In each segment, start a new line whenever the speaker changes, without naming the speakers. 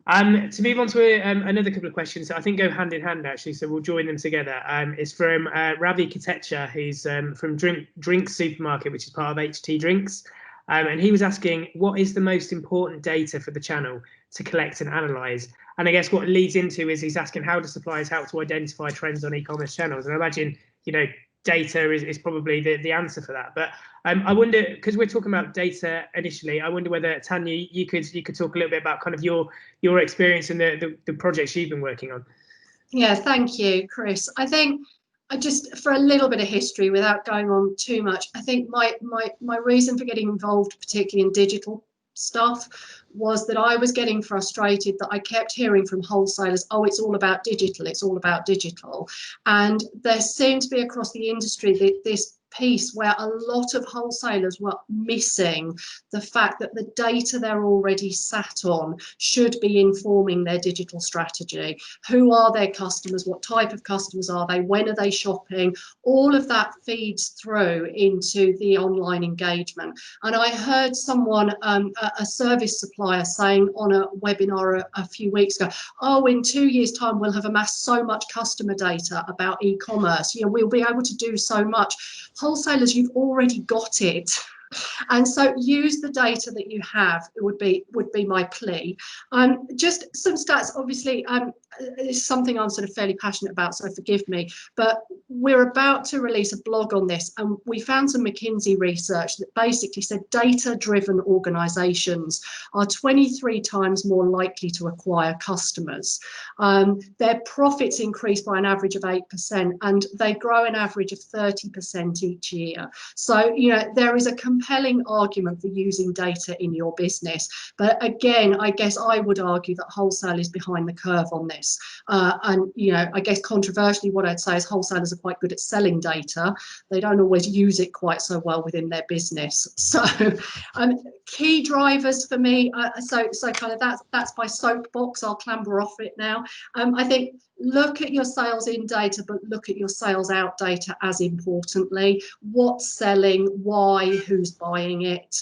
To move on to another couple of questions, I think go hand in hand actually, so we'll join them together. It's from Ravi Katecha, who's from Drinks Supermarket, which is part of HT Drinks. And he was asking, what is the most important data for the channel to collect and analyse? And I guess what it leads into is he's asking, how do suppliers help to identify trends on e-commerce channels? And I imagine, data is probably the answer for that. But I wonder, because we're talking about data initially, I wonder whether, Tanya, you could talk a little bit about kind of your experience and the projects you've been working on.
Yeah, thank you, Chris. I think just for a little bit of history without going on too much, I think my reason for getting involved, particularly in digital stuff, was that I was getting frustrated that I kept hearing from wholesalers, oh, it's all about digital, it's all about digital. And there seemed to be across the industry this piece where a lot of wholesalers were missing the fact that the data they're already sat on should be informing their digital strategy. Who are their customers? What type of customers are they? When are they shopping? All of that feeds through into the online engagement. And I heard someone, a service supplier, saying on a webinar a few weeks ago, oh, in 2 years' time, we'll have amassed so much customer data about e-commerce. We'll be able to do so much. Wholesalers, you've already got it. And so use the data that you have, it would be my plea. Just some stats, obviously, it's something I'm sort of fairly passionate about, so forgive me, but we're about to release a blog on this, and we found some McKinsey research that basically said data-driven organisations are 23 times more likely to acquire customers. Their profits increase by an average of 8%, and they grow an average of 30% each year. So, there is a compelling argument for using data in your business. But again, I guess I would argue that wholesale is behind the curve on this. And, I guess controversially, what I'd say is wholesalers are quite good at selling data. They don't always use it quite so well within their business. So key drivers for me, so kind of that's my soapbox. I'll clamber off it now. I think look at your sales in data, but look at your sales out data as importantly. What's selling, why, who's buying it.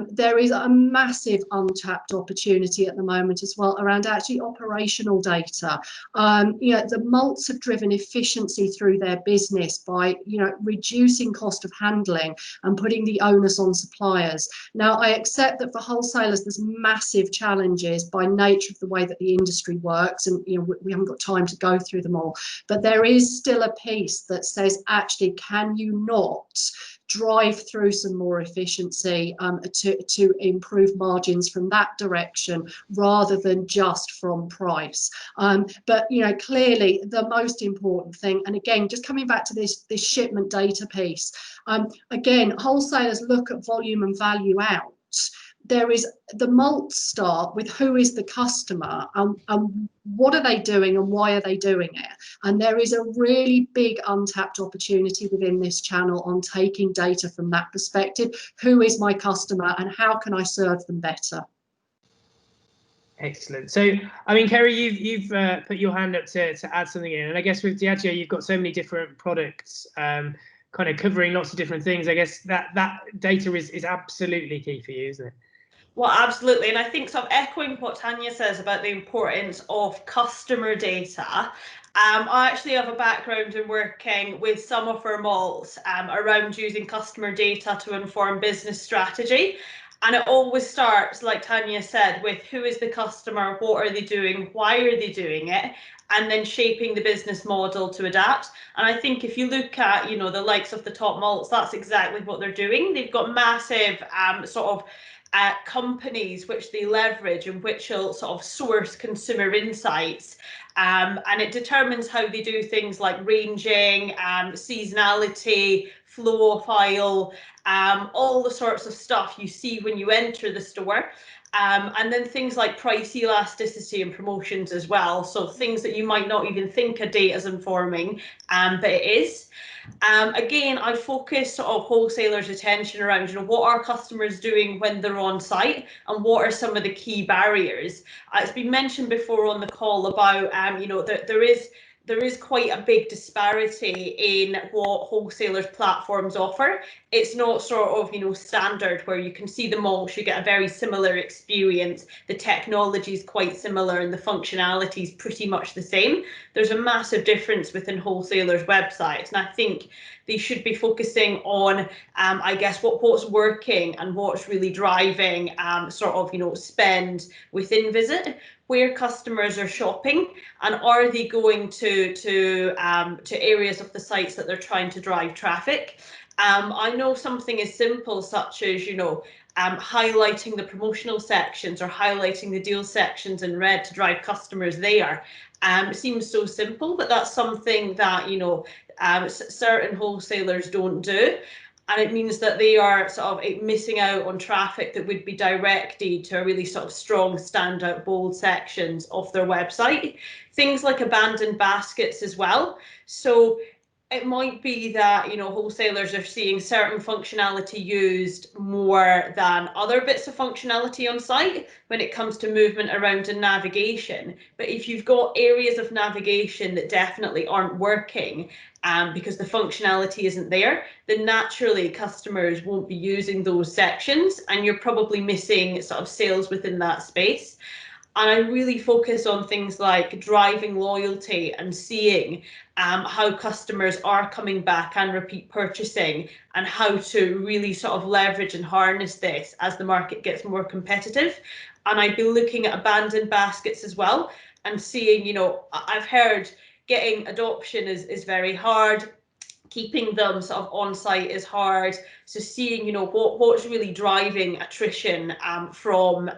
There is a massive untapped opportunity at the moment as well around actually operational data. The mults have driven efficiency through their business by, reducing cost of handling and putting the onus on suppliers. Now, I accept that for wholesalers, there's massive challenges by nature of the way that the industry works, and we haven't got time to go through them all, but there is still a piece that says, actually, can you not drive through some more efficiency to improve margins from that direction rather than just from price. But clearly the most important thing, and again, just coming back to this shipment data piece, again, wholesalers look at volume and value out. There is the mults start with who is the customer and what are they doing and why are they doing it. And there is a really big untapped opportunity within this channel on taking data from that perspective. Who is my customer and how can I serve them better?
Excellent. So, I mean, Kerry, you've put your hand up to add something in, and I guess with Diageo, you've got so many different products, kind of covering lots of different things. I guess that data is absolutely key for you, isn't it?
Well, absolutely. And I think sort of echoing what Tanya says about the importance of customer data, I actually have a background in working with some of our malls around using customer data to inform business strategy. And it always starts, like Tanya said, with who is the customer, what are they doing, why are they doing it, and then shaping the business model to adapt. And I think if you look at, the likes of the top malls, that's exactly what they're doing. They've got massive sort of companies which they leverage and which will sort of source consumer insights, and it determines how they do things like ranging, seasonality, flow of aisle, all the sorts of stuff you see when you enter the store. And then things like price elasticity and promotions as well. So things that you might not even think a data is informing, but it is. Again, I focus sort of wholesalers' attention around, what are customers doing when they're on site and what are some of the key barriers. It's been mentioned before on the call about, there is quite a big disparity in what wholesalers platforms offer. It's not sort of, you know, standard where you can see them all, so you get a very similar experience. The technology is quite similar and the functionality is pretty much the same. There's a massive difference within wholesalers' websites, and I think they should be focusing on, I guess, what's working and what's really driving sort of, you know, spend within Visit, where customers are shopping, and are they going to areas of the sites that they're trying to drive traffic. I know something as simple such as, you know, highlighting the promotional sections or highlighting the deal sections in red to drive customers there. It seems so simple, but that's something that, you know, certain wholesalers don't do. And it means that they are sort of missing out on traffic that would be directed to a really sort of strong, standout, bold sections of their website. Things like abandoned baskets as well. So it might be that, you know, wholesalers are seeing certain functionality used more than other bits of functionality on site when it comes to movement around and navigation. But if you've got areas of navigation that definitely aren't working, because the functionality isn't there, then naturally customers won't be using those sections, and you're probably missing sort of sales within that space. And I really focus on things like driving loyalty and seeing how customers are coming back and repeat purchasing, and how to really sort of leverage and harness this as the market gets more competitive. And I'd be looking at abandoned baskets as well and seeing, you know, I've heard getting adoption is very hard. Keeping them sort of on site is hard. So seeing, you know, what's really driving attrition from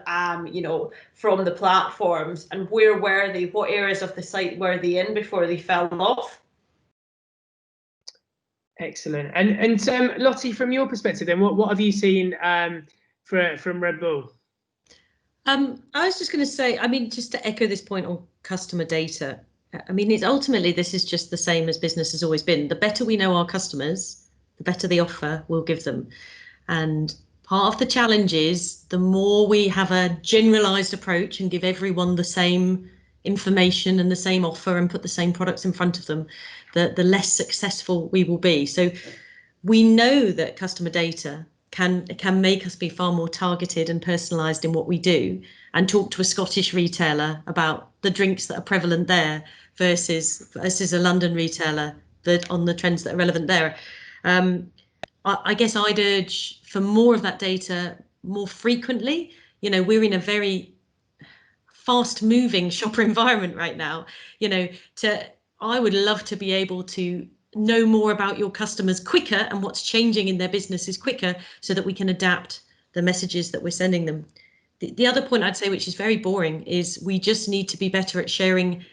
you know, from the platforms, and where were they, what areas of the site were they in before they fell off.
Excellent. And Lottie, from your perspective, then, what have you seen from Red Bull?
I was just going to say, I mean, just to echo this point on customer data. I mean, it's ultimately, this is just the same as business has always been. The better we know our customers, the better the offer we'll give them. And part of the challenge is the more we have a generalized approach and give everyone the same information and the same offer and put the same products in front of them, the less successful we will be. So we know that customer data can make us be far more targeted and personalized in what we do, and talk to a Scottish retailer about the drinks that are prevalent there versus a London retailer that on the trends that are relevant there. I guess I'd urge for more of that data more frequently. You know, we're in a very fast moving shopper environment right now. You know, I would love to be able to know more about your customers quicker and what's changing in their businesses quicker, so that we can adapt the messages that we're sending them. The other point I'd say, which is very boring, is we just need to be better at sharing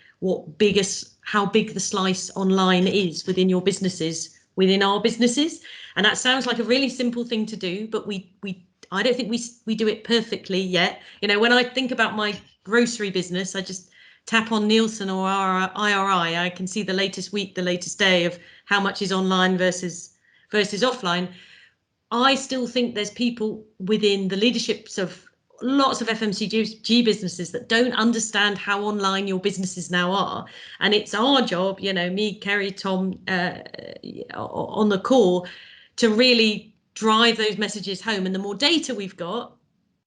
how big the slice online is within your businesses, within our businesses. And that sounds like a really simple thing to do, but I don't think we do it perfectly yet. You know, when I think about my grocery business, I just tap on Nielsen or IRI. I can see the latest week, the latest day of how much is online versus offline. I still think there's people within the leaderships of lots of FMCG businesses that don't understand how online your businesses now are. And it's our job, you know, me, Kerry, Tom, on the call, to really drive those messages home. And the more data we've got,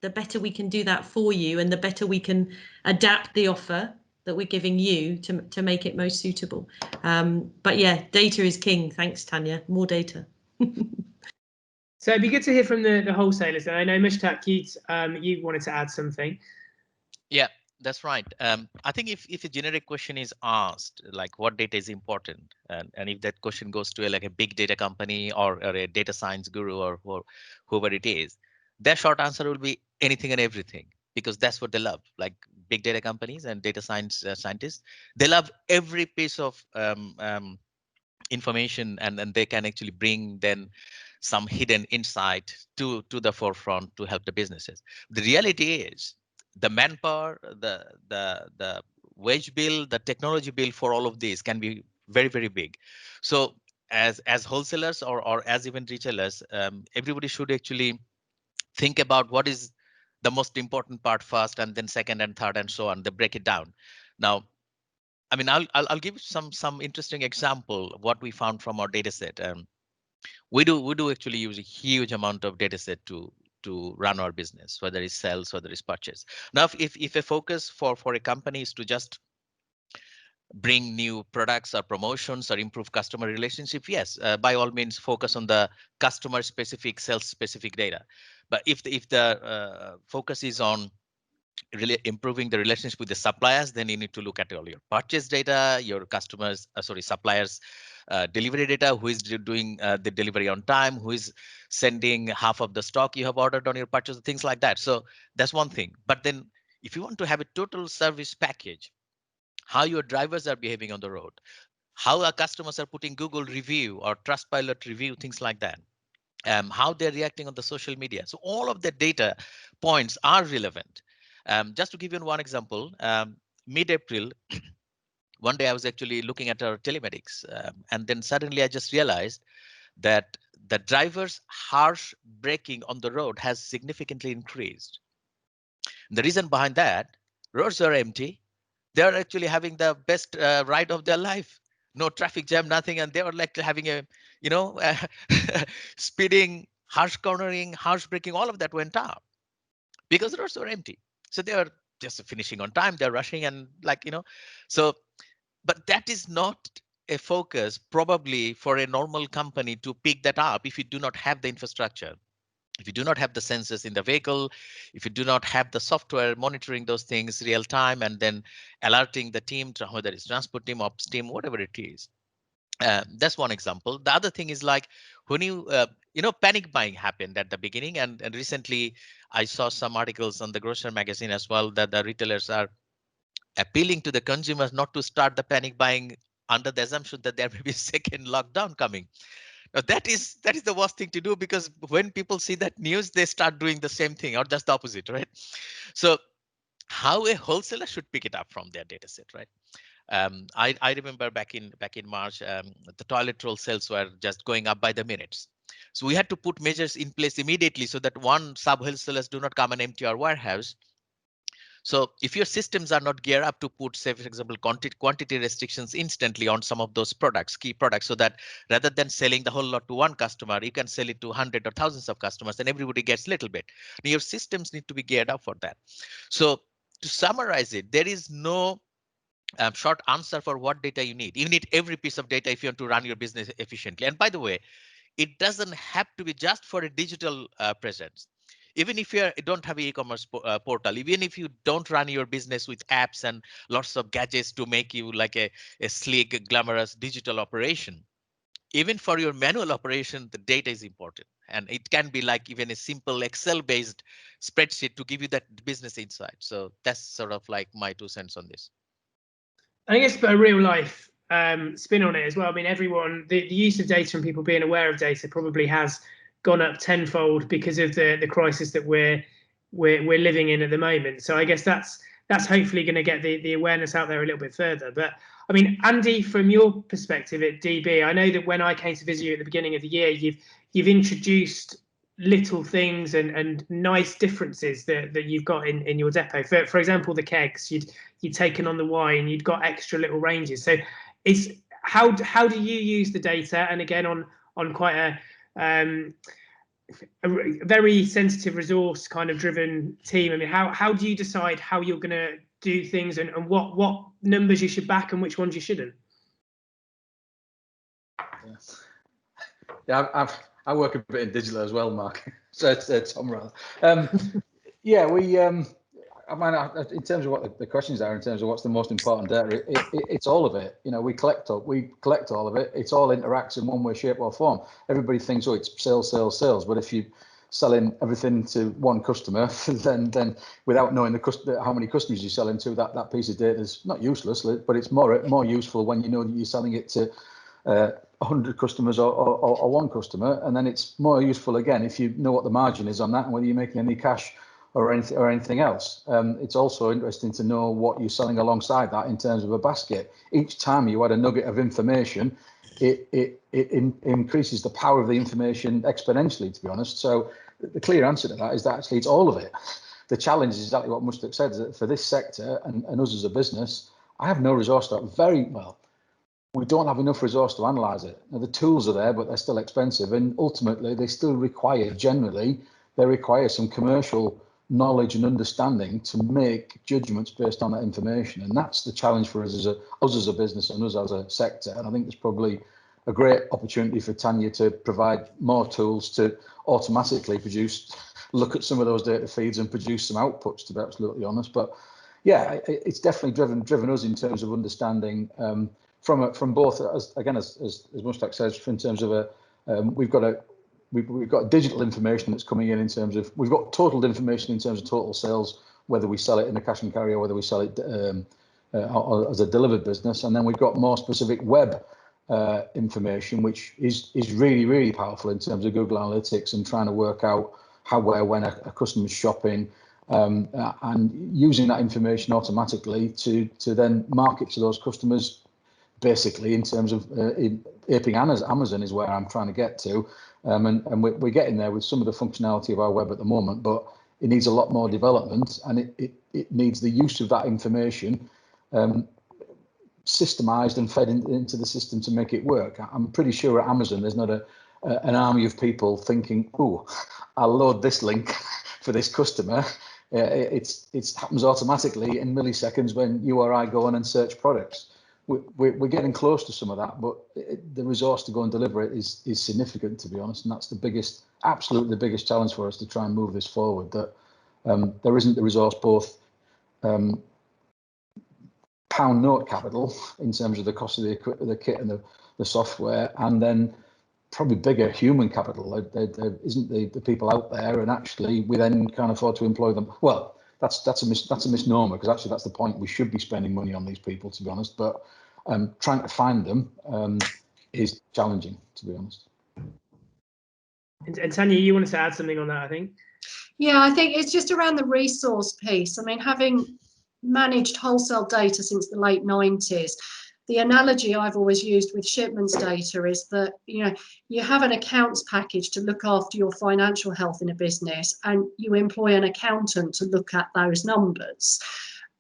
the better we can do that for you, and the better we can adapt the offer that we're giving you to make it most suitable. But yeah, data is king. Thanks, Tanya. More data.
So it'd be good to hear from the wholesalers. And I know Mushtaq, you wanted to add something.
Yeah, that's right. I think if a generic question is asked, like what data is important, and if that question goes to like a big data company or a data science guru or whoever it is, their short answer will be anything and everything, because that's what they love. Like big data companies and data science scientists, they love every piece of information, and they can actually bring then some hidden insight to the forefront to help the businesses. The reality is the manpower, the wage bill, the technology bill for all of these can be very, very big. So as wholesalers or as even retailers, everybody should actually think about what is the most important part first, and then second and third and so on. They break it down. Now, I mean, I'll give some interesting example of what we found from our data set. We do actually use a huge amount of data set to run our business, whether it's sales, whether it's purchase. Now, if a focus for a company is to just bring new products or promotions or improve customer relationship, yes, by all means, focus on the customer specific, sales specific data. But if the focus is on really improving the relationship with the suppliers, then you need to look at all your purchase data, your customers, suppliers delivery data, who is doing the delivery on time, who is sending half of the stock you have ordered on your purchase, things like that. So that's one thing. But then if you want to have a total service package, how your drivers are behaving on the road, how our customers are putting Google review or Trustpilot review, things like that, how they're reacting on the social media. So all of the data points are relevant. Just to give you one example, mid-April, one day I was actually looking at our telematics, and then suddenly I just realized that the driver's harsh braking on the road has significantly increased. The reason behind that, roads are empty. They're actually having the best ride of their life. No traffic jam, nothing, and they were like having a, speeding, harsh cornering, harsh braking, all of that went up because the roads were empty. So they were just finishing on time. They're rushing and so. But that is not a focus probably for a normal company to pick that up if you do not have the infrastructure. If you do not have the sensors in the vehicle, if you do not have the software monitoring those things real time and then alerting the team, whether it's transport team, ops team, whatever it is. That's one example. The other thing is like when panic buying happened at the beginning, and recently I saw some articles on the Grocer magazine as well that the retailers are appealing to the consumers not to start the panic buying under the assumption that there may be a second lockdown coming. Now that is the worst thing to do, because when people see that news, they start doing the same thing or just the opposite, right? So how a wholesaler should pick it up from their data set, right? I remember back in March, the toilet roll sales were just going up by the minutes. So we had to put measures in place immediately so that one, sub wholesalers do not come and empty our warehouse. So if your systems are not geared up to put, say, for example, quantity restrictions instantly on some of those products, key products, so that rather than selling the whole lot to one customer, you can sell it to hundreds or thousands of customers and everybody gets a little bit. Now, your systems need to be geared up for that. So to summarize it, there is no short answer for what data you need. You need every piece of data if you want to run your business efficiently. And by the way, it doesn't have to be just for a digital presence. Even if you don't have an e-commerce portal, even if you don't run your business with apps and lots of gadgets to make you like a sleek, glamorous digital operation, even for your manual operation, the data is important. And it can be like even a simple Excel-based spreadsheet to give you that business insight. So that's sort of like my 2 cents on this.
I guess but a real life spin on it as well. I mean, everyone, the use of data and people being aware of data probably has gone up tenfold because of the crisis that we're living in at the moment. So I guess that's hopefully going to get the awareness out there a little bit further. But I mean, Andy, from your perspective at DB, I know that when I came to visit you at the beginning of the year, you've introduced little things and nice differences that you've got in your depot. For example, the kegs, you'd taken on the wine, you'd got extra little ranges. So it's how do you use the data? And again, on quite a very sensitive resource kind of driven team. I mean, how do you decide how you're going to do things and what numbers you should back and which ones you shouldn't?
Yeah, I work a bit in digital as well, Mark. So it's Tom rather. Yeah, we. I mean, in terms of what the questions are, in terms of what's the most important data, it's all of it. We collect all of it. It's all interacts in one way, shape, or form. Everybody thinks, oh, it's sales, but if you selling everything to one customer, then without knowing how many customers you're selling to, that piece of data is not useless, but it's more useful when you know that you're selling it to 100 customers or one customer, and then it's more useful again if you know what the margin is on that and whether you're making any cash or anything else. It's also interesting to know what you're selling alongside that in terms of a basket. Each time you add a nugget of information, it increases the power of the information exponentially, to be honest. So the clear answer to that is that actually it's all of it. The challenge is exactly what Mustak said, is that for this sector and us as a business, I have no resource to we don't have enough resource to analyze it. Now, the tools are there, but they're still expensive, and ultimately they still require, they require some commercial knowledge and understanding to make judgments based on that information. And that's the challenge for us as a business and us as a sector. And I think there's probably a great opportunity for Tanya to provide more tools to automatically look at some of those data feeds and produce some outputs, to be absolutely honest. But yeah, it's definitely driven us in terms of understanding from both, as Mushtaq says, in terms of we've got digital information that's coming in terms of, we've got total information in terms of total sales, whether we sell it in a cash and carry or whether we sell it as a delivered business. And then we've got more specific web information, which is really, really powerful in terms of Google Analytics and trying to work out how, where, when a customer's shopping, and using that information automatically to then market to those customers, basically in terms of aping Amazon is where I'm trying to get to. And we're getting there with some of the functionality of our web at the moment, but it needs a lot more development, and it needs the use of that information systemized and fed into the system to make it work. I'm pretty sure at Amazon there's not an army of people thinking, oh, I'll load this link for this customer. It happens automatically in milliseconds when you or I go on and search products. We're getting close to some of that, but the resource to go and deliver it is significant, to be honest, and that's absolutely the biggest challenge for us to try and move this forward. That there isn't the resource, both pound note capital in terms of the cost of the kit and the software, and then probably bigger human capital. There isn't the people out there, and actually we then can't afford to employ them. Well, that's a misnomer, because actually that's the point. We should be spending money on these people, to be honest, but trying to find them is challenging, to be honest.
And Tanya, you wanted to add something on that, I think?
Yeah, I think it's just around the resource piece. I mean, having managed wholesale data since the late 90s, the analogy I've always used with shipments data is that, you have an accounts package to look after your financial health in a business, and you employ an accountant to look at those numbers.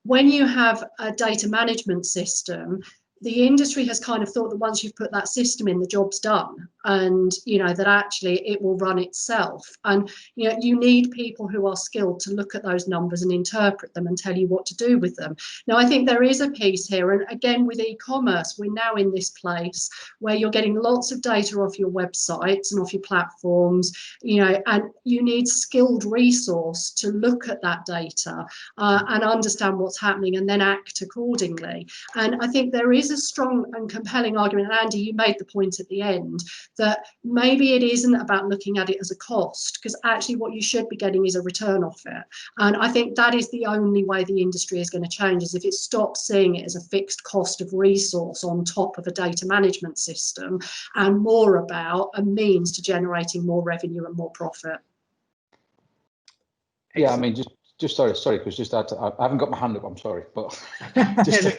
When you have a data management system, the industry has kind of thought that once you've put that system in, the job's done, and that actually it will run itself. And you need people who are skilled to look at those numbers and interpret them and tell you what to do with them. Now, I think there is a piece here, and again with e-commerce, we're now in this place where you're getting lots of data off your websites and off your platforms, and you need skilled resource to look at that data and understand what's happening and then act accordingly. And I think there is a strong and compelling argument, and Andy, you made the point at the end, that maybe it isn't about looking at it as a cost, because actually what you should be getting is a return off it. And I think that is the only way the industry is going to change, is if it stops seeing it as a fixed cost of resource on top of a data management system, and more about a means to generating more revenue and more profit.
Yeah, I mean, just sorry, because I haven't got my hand up. I'm sorry, but just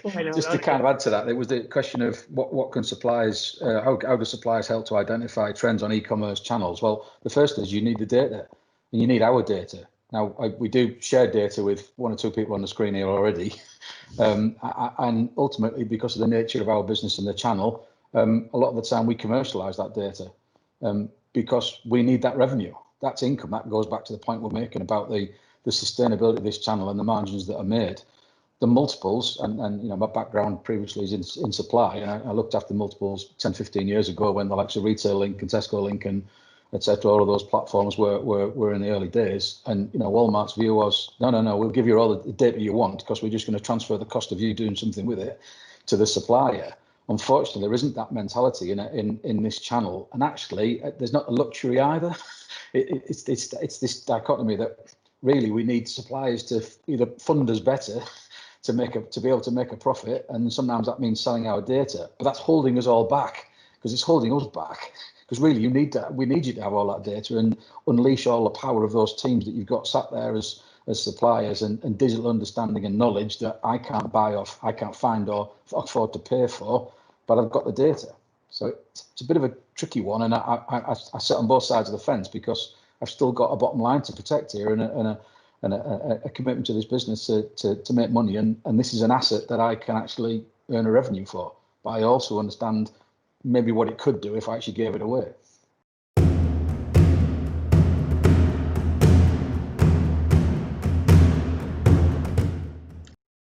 to kind of add to that, it was the question of what can suppliers, how do suppliers help to identify trends on e-commerce channels? Well, the first is you need the data, and you need our data. Now, we do share data with one or two people on the screen here already, and ultimately, because of the nature of our business and the channel, a lot of the time we commercialise that data because we need that revenue. That's income. That goes back to the point we're making about the sustainability of this channel and the margins that are made. The multiples, and my background previously is in supply, and I looked after multiples 10, 15 years ago when the likes of Retail Link and Tesco Link and etc. All of those platforms were in the early days. And Walmart's view was, no, we'll give you all the data you want, because we're just going to transfer the cost of you doing something with it to the supplier. Unfortunately, there isn't that mentality in this channel, and actually, there's not a luxury either. It's this dichotomy that really we need suppliers to either fund us better to be able to make a profit, and sometimes that means selling our data. But that's holding us all back, because it's holding us back. Because really, we need you to have all that data and unleash all the power of those teams that you've got sat there as suppliers and digital understanding and knowledge that I can't buy off, I can't find or afford to pay for, but I've got the data. So it's a bit of a tricky one, and I sit on both sides of the fence, because I've still got a bottom line to protect here and and a commitment to this business to make money, and this is an asset that I can actually earn a revenue for. But I also understand maybe what it could do if I actually gave it away.